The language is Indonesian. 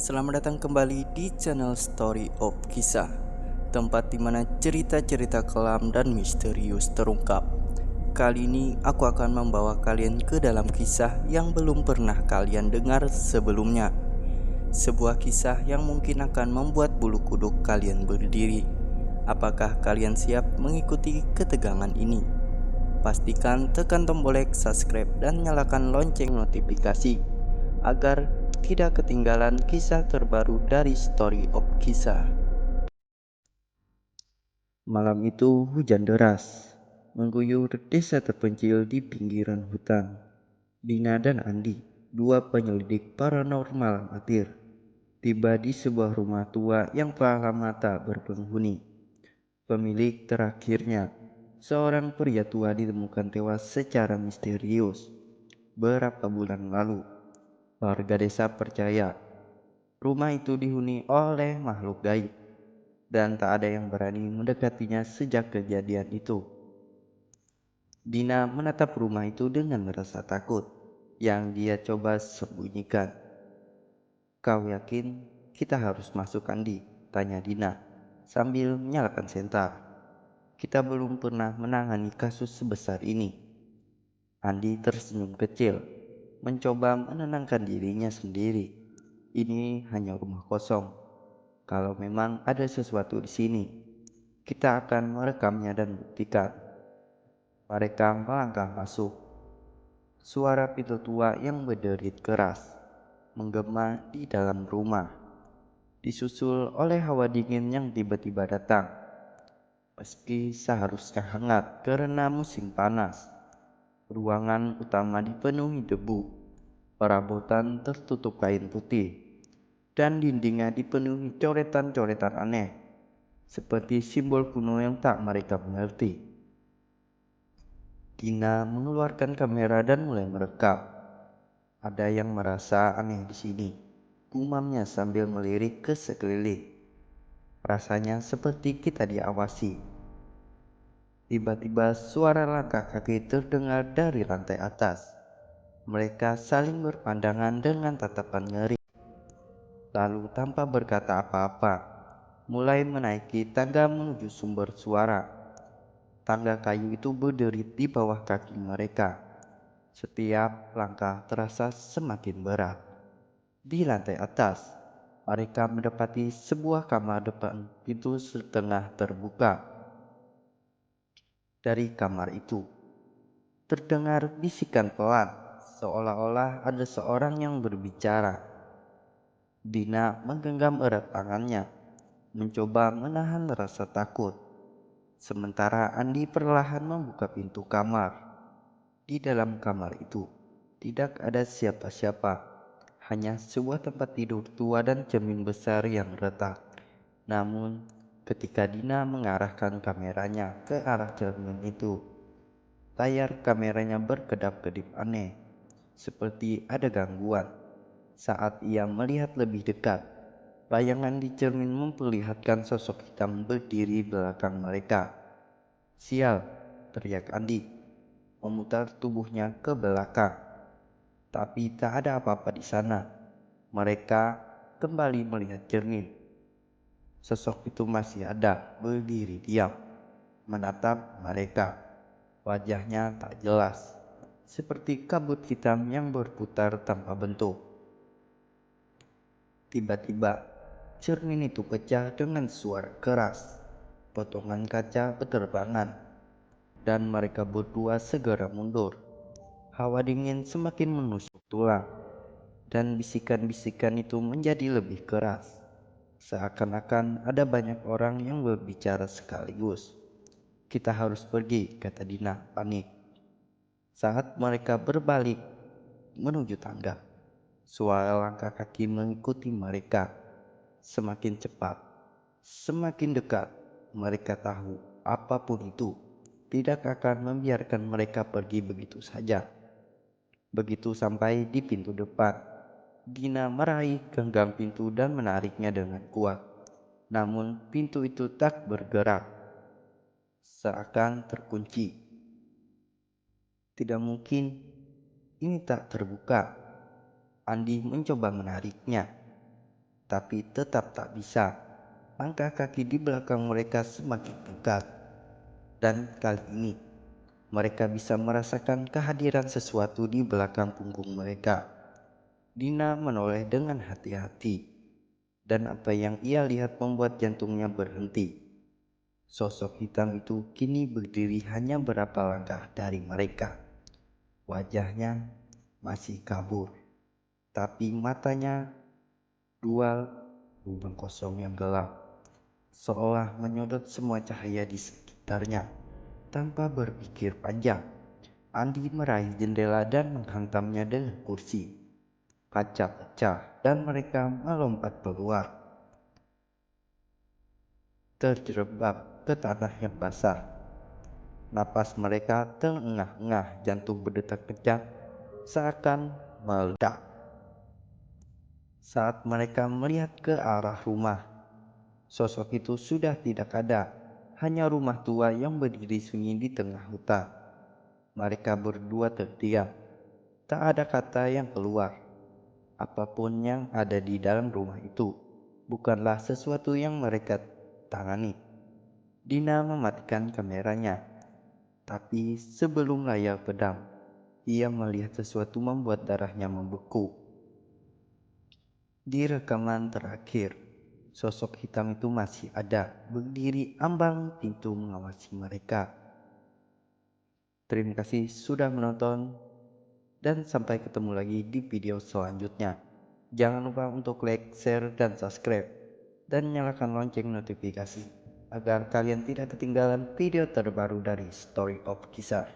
Selamat datang kembali di channel Story of Kisah, tempat dimana cerita-cerita kelam dan misterius terungkap. Kali ini aku akan membawa kalian ke dalam kisah yang belum pernah kalian dengar sebelumnya. Sebuah kisah yang mungkin akan membuat bulu kuduk kalian berdiri. Apakah kalian siap mengikuti ketegangan ini? Pastikan tekan tombol like, subscribe, dan nyalakan lonceng notifikasi agar tidak ketinggalan kisah terbaru dari Story of Kisah. Malam itu hujan deras mengguyur desa terpencil di pinggiran hutan. Dina dan Andi, dua penyelidik paranormal amatir, tiba di sebuah rumah tua yang telah lama tak berpenghuni. Pemilik terakhirnya, seorang pria tua, ditemukan tewas secara misterius beberapa bulan lalu. Warga desa percaya rumah itu dihuni oleh makhluk gaib dan tak ada yang berani mendekatinya sejak kejadian itu. Dina menatap rumah itu dengan rasa takut yang dia coba sembunyikan. "Kau yakin kita harus masuk, Andi?" tanya Dina sambil menyalakan senter. "Kita belum pernah menangani kasus sebesar ini." Andi tersenyum kecil, mencoba menenangkan dirinya sendiri. "Ini hanya rumah kosong. Kalau memang ada sesuatu di sini, kita akan merekamnya dan buktikan." Mereka melangkah masuk. Suara pintu tua yang berderit keras menggema di dalam rumah, disusul oleh hawa dingin yang tiba-tiba datang. Meski seharusnya hangat karena musim panas, ruangan utama dipenuhi debu. Perabotan tertutup kain putih dan dindingnya dipenuhi coretan-coretan aneh, seperti simbol kuno yang tak mereka mengerti. Dina mengeluarkan kamera dan mulai merekam. "Ada yang merasa aneh di sini," gumamnya sambil melirik ke sekeliling. "Rasanya seperti kita diawasi." Tiba-tiba suara langkah kaki terdengar dari lantai atas. Mereka saling berpandangan dengan tatapan ngeri. Lalu tanpa berkata apa-apa, mulai menaiki tangga menuju sumber suara. Tangga kayu itu berderit di bawah kaki mereka. Setiap langkah terasa semakin berat. Di lantai atas, mereka mendapati sebuah kamar depan pintu setengah terbuka. Dari kamar itu terdengar bisikan pelan, seolah-olah ada seorang yang berbicara. Dina menggenggam erat tangannya, mencoba menahan rasa takut. Sementara Andi perlahan membuka pintu kamar. Di dalam kamar itu tidak ada siapa-siapa, hanya sebuah tempat tidur tua dan cermin besar yang retak. Namun, ketika Dina mengarahkan kameranya ke arah cermin itu, layar kameranya berkedap-kedip aneh, seperti ada gangguan. Saat ia melihat lebih dekat, bayangan di cermin memperlihatkan sosok hitam berdiri belakang mereka. "Sial!" teriak Andi, memutar tubuhnya ke belakang. Tapi tak ada apa-apa di sana. Mereka kembali melihat cermin. Sosok itu masih ada, berdiri diam, menatap mereka. Wajahnya tak jelas, seperti kabut hitam yang berputar tanpa bentuk. Tiba-tiba, cermin itu pecah dengan suara keras. Potongan kaca berterbangan, dan mereka berdua segera mundur. Hawa dingin semakin menusuk tulang, dan bisikan-bisikan itu menjadi lebih keras. Seakan-akan ada banyak orang yang berbicara sekaligus. "Kita harus pergi," kata Dina panik. Saat mereka berbalik menuju tangga, suara langkah kaki mengikuti mereka. Semakin cepat, semakin dekat. Mereka tahu apapun itu tidak akan membiarkan mereka pergi begitu saja. Begitu sampai di pintu depan, Dina meraih genggam pintu dan menariknya dengan kuat. Namun pintu itu tak bergerak, seakan terkunci. "Tidak mungkin, ini tak terbuka." Andi mencoba menariknya, tapi tetap tak bisa. Langkah kaki di belakang mereka semakin dekat, dan kali ini mereka bisa merasakan kehadiran sesuatu di belakang punggung mereka. Dina menoleh dengan hati-hati, dan apa yang ia lihat membuat jantungnya berhenti. Sosok hitam itu kini berdiri hanya berapa langkah dari mereka. Wajahnya masih kabur, tapi matanya dual lubang kosong yang gelap, seolah menyodot semua cahaya di sekitarnya. Tanpa berpikir panjang, Andi meraih jendela dan menghantamnya dengan kursi. Kaca pecah dan mereka melompat keluar, terjerembab ke tanah yang basah. Napas mereka terengah-engah, jantung berdetak kencang, seakan meledak. Saat mereka melihat ke arah rumah, sosok itu sudah tidak ada, hanya rumah tua yang berdiri sunyi di tengah hutan. Mereka berdua terdiam, tak ada kata yang keluar. Apapun yang ada di dalam rumah itu bukanlah sesuatu yang mereka tangani. Dina mematikan kameranya, tapi sebelum layar padam, ia melihat sesuatu membuat darahnya membeku. Di rekaman terakhir, sosok hitam itu masih ada, berdiri ambang pintu mengawasi mereka. Terima kasih sudah menonton, dan sampai ketemu lagi di video selanjutnya. Jangan lupa untuk like, share, dan subscribe, dan nyalakan lonceng notifikasi agar kalian tidak ketinggalan video terbaru dari Story of Kisah.